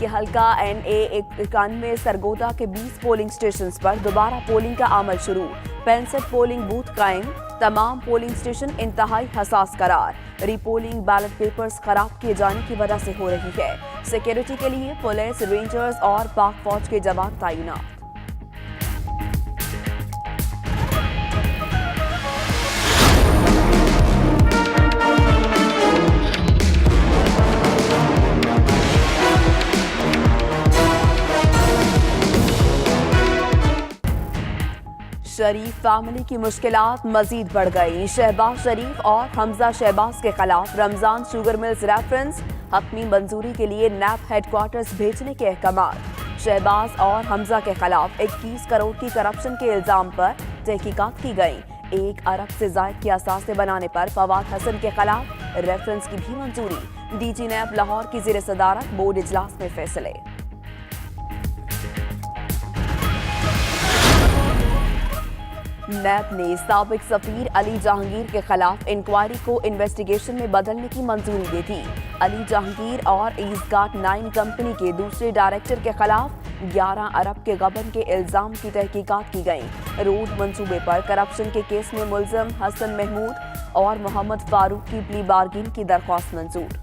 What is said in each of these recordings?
के हल्का NA 91 सरगोदा के 20 पोलिंग स्टेशन पर दोबारा पोलिंग का अमल शुरू। 65 पोलिंग बूथ कायम, तमाम पोलिंग स्टेशन इंतहाई हसास करार। रीपोलिंग बैलेट पेपर्स खराब किए जाने की वजह से हो रही है। सिक्योरिटी के लिए पुलिस, रेंजर्स और पाक फौज के जवान तैनात। शरीफ फैमिली की मुश्किलात मजीद बढ़ गई। शहबाज शरीफ और हमजा शहबाज के खिलाफ रमजान शुगर मिल्स रेफरेंस, हतमी मंजूरी के लिए नैब हेडक्वार्टर्स भेजने के अहकामात। शहबाज और हमजा के खिलाफ 21 करोड़ की करप्शन के इल्जाम पर तहकीकात की गई। 1 अरब से जायद की असासे बनाने पर फवाद हसन के खिलाफ रेफरेंस की भी मंजूरी। DG नैब लाहौर की ज़ेर सदारत बोर्ड इजलास में फैसले। नैब ने साबिक सफीर अली जहांगीर के खिलाफ इंक्वायरी को इन्वेस्टिगेशन में बदलने की मंजूरी दे दी। अली जहांगीर और ईस्टगार्ड 9 कंपनी के दूसरे डायरेक्टर के खिलाफ 11 अरब के गबन के इल्जाम की तहकीकात की गई। रोड मंसूबे पर करप्शन के केस में मुलजम हसन महमूद और मोहम्मद फारूक की प्ली बार्गिन की दरख्वास्त मंजूर।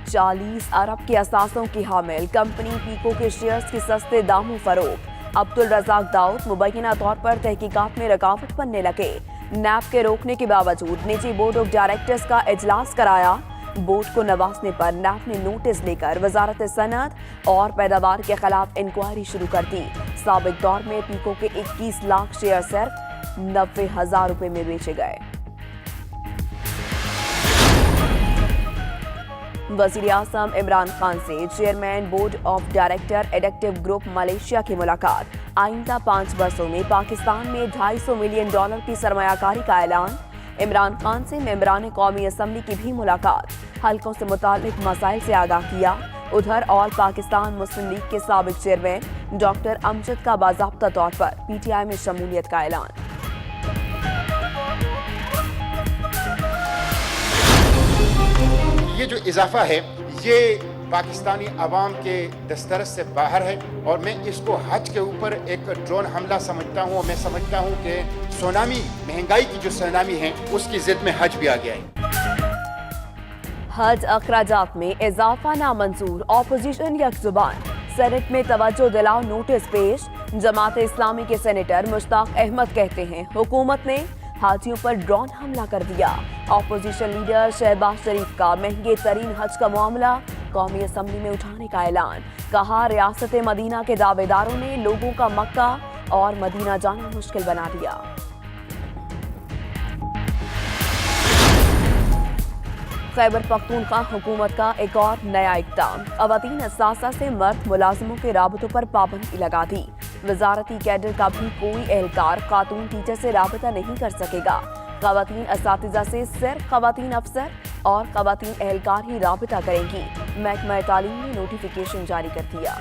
$40 अरब के असासों की हामिल कंपनी पीको के शेयर्स की सस्ते दामों फरोख्त। अब्दुल रज़ाक दाऊद मुबैना तौर पर तहकीकात में रुकावट बनने लगे। नैब के रोकने के बावजूद निजी बोर्ड ऑफ डायरेक्टर्स का इजलास कराया। बोर्ड को नवाजने पर नैब ने नोटिस लेकर वजारत सनअत और पैदावार के खिलाफ इंक्वायरी शुरू कर दी। साबिक दौर में पीको के 21 लाख शेयर सिर्फ 90,000 रुपए में बेचे गए। वज़ीर आज़म इमरान खान से chairman board of director addictive group Malaysia की मुलाकात। आइंदा 5 वर्षों में पाकिस्तान में $250 मिलियन की सरमायाकारी का ऐलान। इमरान खान से मेंबरान कौमी असम्बली की भी मुलाकात। हल्कों से मुताल्लिक मसाइल से आगाह किया। उधर ऑल पाकिस्तान मुस्लिम लीग के साबिक चेयरमैन डॉक्टर अमजद का बाज़ाब्ता तौर पर PTI में शमूलियत का ऐलान। ये जो इजाफा है ये पाकिस्तानी अवाम के दस्तरस से बाहर है और मैं इसको हज के ऊपर एक ड्रोन हमला समझता हूँ। मैं समझता हूँ कि सुनामी, महंगाई की जो सुनामी है उसकी जिद में हज भी आ गया है। हज अखराजात में इजाफा नामंजूर, ऑपोजिशन यकजुबान। सेनेट में तवज्जो दिलाओ नोटिस पेश। जमात इस्लामी के सेनेटर मुश्ताक अहमद कहते हैं हुकूमत ने हाजियों पर ड्रोन हमला कर दिया। ऑपोजिशन लीडर शहबाज शरीफ का महंगे तरीन हज का मामला कौमी असम्बली में उठाने का ऐलान। कहा रियासत मदीना के दावेदारों ने लोगों का मक्का और मदीना जाना मुश्किल बना दिया। खैबर पख्तूनख्वा हुकूमत का एक और नया इक़दाम। ख़वातीन असासा से मर्द मुलाजिमों के राबतों पर पाबंदी लगा दी। वजारती कैडर का भी कोई एहलकार खातून टीचर से राबता नहीं कर सकेगा। ख़वातीन असातिज़ा से सिर्फ ख़वातीन अफसर और ख़वातीन एहलकार ही राबता करेंगी। महकमा तालीम ने नोटिफिकेशन जारी कर दिया।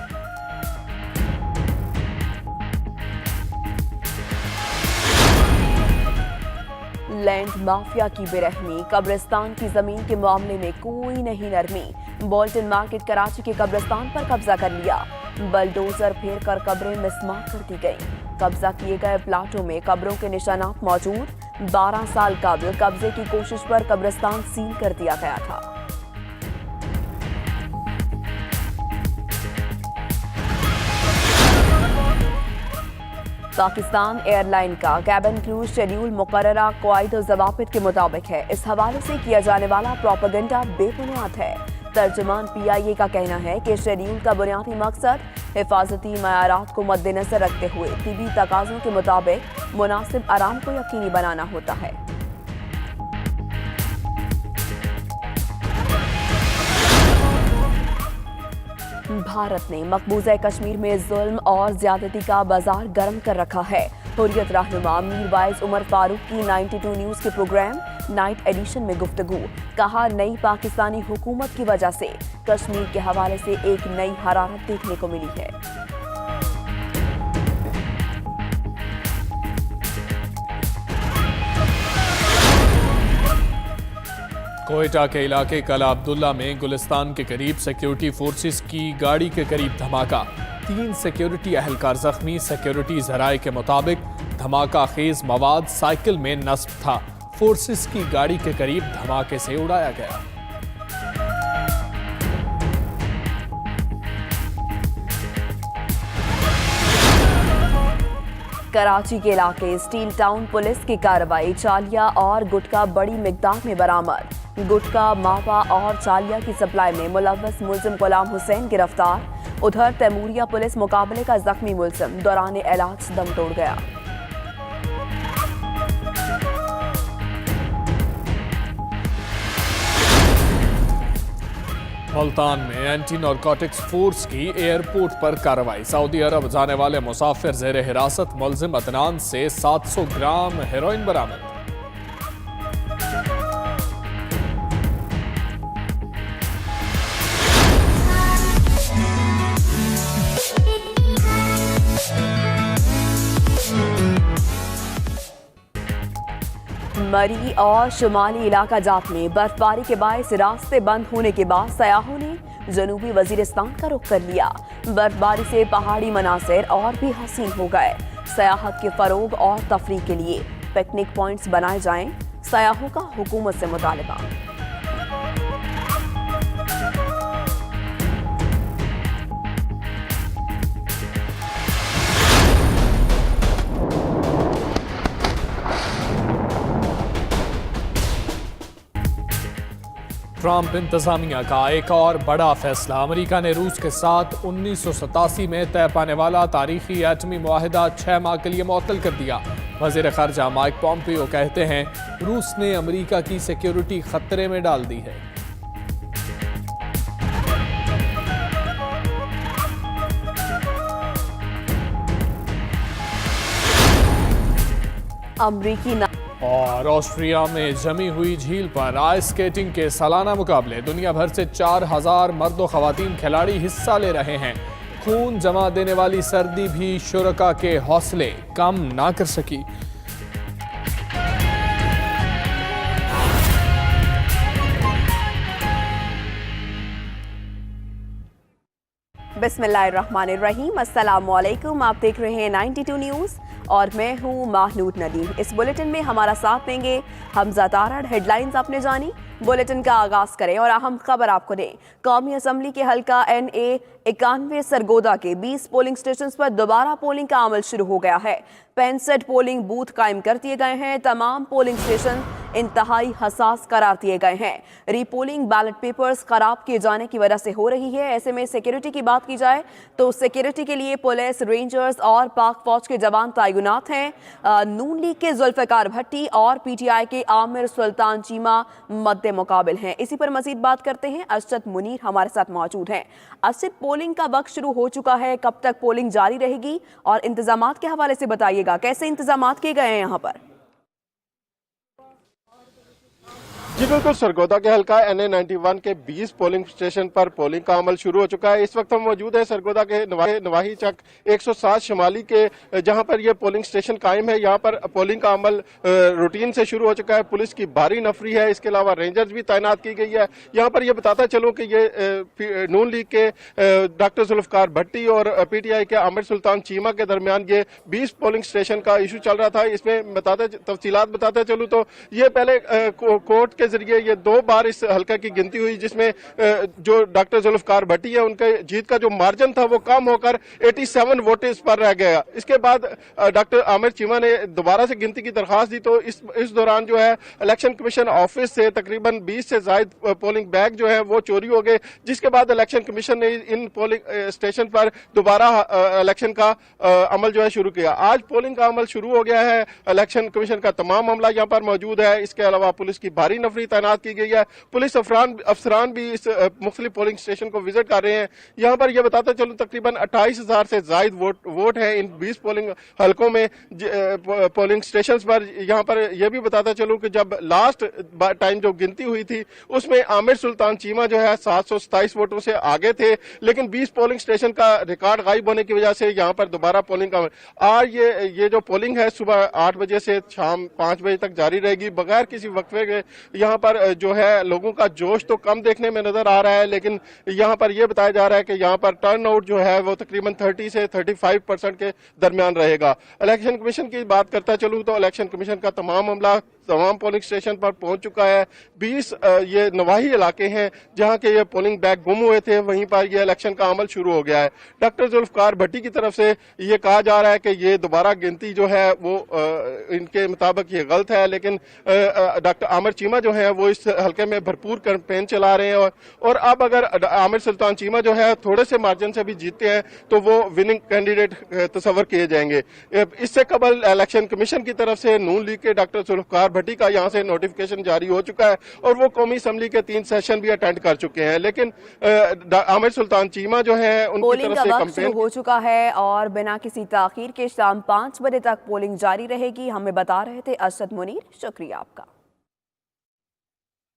लैंड माफिया की बेरहमी, कब्रिस्तान की जमीन के मामले में कोई नहीं नरमी। बोल्टन मार्केट कराची के कब्रिस्तान पर कब्जा कर लिया। बलडोजर फेर कर कब्रें मिसमार कर दी गई। कब्जा किए गए प्लाटों में कब्रों के निशानात मौजूद। 12 साल कबल कब्जे की कोशिश पर कब्रिस्तान सील कर दिया गया था। पाकिस्तान एयरलाइन का कैबिन क्रू शेड्यूल मुकर्ररा क़वाइद और ज़वाबित के मुताबिक है। इस हवाले से किया जाने वाला प्रोपेगेंडा बेबुनियाद है। तर्जुमान PIA का कहना है कि शेड्यूल का बुनियादी मकसद हिफाजती मयारात को मद्देनजर रखते हुए तिबी तकाज़ों के मुताबिक मुनासिब आराम को यकीनी बनाना होता है। भारत ने मकबूजा कश्मीर में जुल्म और ज्यादती का बाजार गर्म कर रखा है। हुर्रियत रहनुमा मीर वाइज उमर फारूक की 92 न्यूज़ के प्रोग्राम नाइट एडिशन में गुफ्तगू। कहा नई पाकिस्तानी हुकूमत की वजह से कश्मीर के हवाले से एक नई हरारत देखने को मिली है। कोयटा के इलाके कला अब्दुल्ला में गुलिस्तान के करीब सिक्योरिटी फोर्सेस की गाड़ी के करीब धमाका, 3 सिक्योरिटी एहलकार जख्मी। सिक्योरिटी जराये के मुताबिक धमाका खेज मवाद साइकिल में नस्ब था, फोर्सेस की गाड़ी के करीब धमाके से उड़ाया गया। कराची के इलाके स्टील टाउन पुलिस की कार्रवाई, चालिया और गुटखा बड़ी मिकदार में बरामद। गुटखा, मावा और चालिया की सप्लाई में मुलव्वस मुलजिम गुलाम हुसैन गिरफ्तार। उधर तैमूरिया पुलिस मुकाबले का जख्मी मुलजिम दौरान इलाज दम तोड़ गया। मुल्तान में एंटी नारकोटिक्स फोर्स की एयरपोर्ट पर कार्रवाई, सऊदी अरब जाने वाले मुसाफिर जेर हिरासत, मुलजिम अदनान से 700 ग्राम हेरोइन बरामद। मरी और शुमाली इलाका जात में बर्फबारी के बायस रास्ते बंद होने के बाद सयाहों ने जनूबी वजीरिस्तान का रुख कर लिया। बर्फबारी से पहाड़ी मनासिर और भी हसीन हो गए। सयाहत के फरोग और तफरीह के लिए पिकनिक पॉइंट्स बनाए जाएं, सयाहों का हुकूमत से मुतालबा। ट्रंप इंतजामिया का एक और बड़ा फैसला, अमेरिका ने रूस के साथ 1987 में तय पाने वाला तारीखी एटमी मुआहिदा 6 माह के लिए मुअत्तल कर दिया। वजीर खारजा माइक पॉम्पियो कहते हैं रूस ने अमेरिका की सिक्योरिटी खतरे में डाल दी है। अमरीकी और ऑस्ट्रिया में जमी हुई झील पर आइस स्केटिंग के सालाना मुकाबले, दुनिया भर से 4000 मर्द और खवातीन खिलाड़ी हिस्सा ले रहे हैं। खून जमा देने वाली सर्दी भी शुरका के हौसले कम ना कर सकी। बिस्मिल्लाहिर्रहमानिर्रहीम, अस्सलामुअलैकुम। आप देख रहे हैं 92 न्यूज़ और मैं हूं माहनूद नदीम। इस बुलेटिन में हमारा साथ देंगे हमजा तारड़। हेडलाइंस आपने जानी, बुलेटिन का आगाज करें और अहम खबर आपको दें। कौमी असम्बली के हल्का NA 91 सरगोदा के 20 पोलिंग स्टेशन पर दोबारा पोलिंग का अमल शुरू हो गया है। 65 पोलिंग बूथ कायम कर दिए गए हैं। तमाम पोलिंग स्टेशन इंतहाई हसास करार दिए गए हैं। रीपोलिंग बैलेट पेपर्स खराब किए जाने की वजह से हो रही है। ऐसे में सिक्योरिटी की बात की जाए तो सिक्योरिटी के लिए पुलिस, रेंजर्स और पाक फौज के जवान तैनात हैं। नून लीग के जुल्फिकार भट्टी और PTI के आमिर सुल्तान चीमा मद्दे मुकाबिल हैं। इसी पर मजीद बात करते हैं, अरशद मुनीर हमारे साथ मौजूद हैं। अरशद, पोलिंग का वक्त शुरू हो चुका है, कब तक पोलिंग जारी रहेगी और इंतजामात के हवाले से बताइएगा, कैसे इंतजामात किए गए हैं यहाँ पर? जी बिल्कुल, सरगोदा के हल्का NA 91 के 20 पोलिंग स्टेशन पर पोलिंग का अमल शुरू हो चुका है। इस वक्त हम मौजूद है सरगोदा के नवाही चक 107 शुमाली के, जहां पर ये पोलिंग स्टेशन कायम है। यहां पर पोलिंग का अमल रूटीन से शुरू हो चुका है। पुलिस की भारी नफरी है, इसके अलावा रेंजर्स भी तैनात की गई है। यहां पर ये बताता चलूं कि ये नून लीग के डॉक्टर जुल्फिकार भट्टी और PTI के आमिर सुल्तान चीमा के दरमियान ये 20 पोलिंग स्टेशन का इशू चल रहा था। इसमें तफसीलात बताते चलूं तो ये पहले कोर्ट के जरिए ये 2 बार इस हल्का की गिनती हुई, जिसमें जो डॉक्टर जुल्फिकार भट्टी है उनके जीत का जो मार्जिन था वो कम होकर 87 वोट्स पर रह गया। इसके बाद डॉक्टर आमिर चीमा ने दोबारा से गिनती की दरखास्त दी, तो इस दौरान जो है इलेक्शन कमीशन ऑफिस से तकरीबन 20 से ज्यादा पोलिंग बैग जो है वो चोरी हो गए, जिसके बाद इलेक्शन कमीशन ने इन पोलिंग स्टेशन पर दोबारा इलेक्शन का अमल जो है शुरू किया। आज पोलिंग का अमल शुरू हो गया है। इलेक्शन कमीशन का तमाम अमला यहाँ पर मौजूद है। इसके अलावा पुलिस की भारी नफरी तैनात की गई है। पुलिस अफसरान भी इस मुख्तलिफ पोलिंग स्टेशन को विजिट कर रहे हैं। यहाँ पर यह बताता चलूं तकरीबन 28,000 से ज्यादा वोट है इन 20 पोलिंग हलकों में पोलिंग स्टेशन पर। यहाँ पर यह भी बताता चलूं कि जब लास्ट टाइम जो गिनती हुई थी उसमें आमिर सुल्तान चीमा जो है 727 वोटों से आगे थे, लेकिन 20 पोलिंग स्टेशन का रिकॉर्ड गायब होने की वजह से यहाँ पर दोबारा पोलिंग का आज ये जो पोलिंग है सुबह 8 बजे से शाम 5 बजे तक जारी रहेगी बगैर किसी वक्फे के। यहाँ पर जो है लोगों का जोश तो कम देखने में नजर आ रहा है, लेकिन यहाँ पर यह बताया जा रहा है कि यहाँ पर टर्नआउट जो है वो तकरीबन 30 से 35% के दरमियान रहेगा। इलेक्शन कमीशन की बात करता चलूँ तो इलेक्शन कमीशन का तमाम अमला तमाम पोलिंग स्टेशन पर पहुंच चुका है। 20 ये नवाही इलाके हैं जहां के ये पोलिंग बैग गुम हुए थे, वहीं पर ये इलेक्शन का अमल शुरू हो गया है। डॉक्टर जुल्फकार भट्टी की तरफ से ये कहा जा रहा है कि ये दोबारा गिनती जो है वो इनके मुताबिक ये गलत है, लेकिन डॉक्टर आमिर चीमा जो है वो इस हल्के में भरपूर कैंपेन चला रहे हैं और अब अगर आमिर सुल्तान चीमा जो है थोड़े से मार्जिन से भी जीतते हैं तो वो विनिंग कैंडिडेट तस्वर किए जाएंगे। इससे कबल इलेक्शन कमीशन की तरफ से नून लीग के डॉक्टर जुल्फकार भट्टी का यहां से नोटिफिकेशन जारी हो चुका है और वो कौमी असेंबली के 3 सेशन भी अटेंड कर चुके हैं, लेकिन आमिर सुल्तान चीमा जो है उनकी तरफ से कैंपेन हो चुका है और बिना किसी ताखीर के शाम 5 बजे तक पोलिंग जारी रहेगी। हमें बता रहे थे असद मुनीर, शुक्रिया आपका।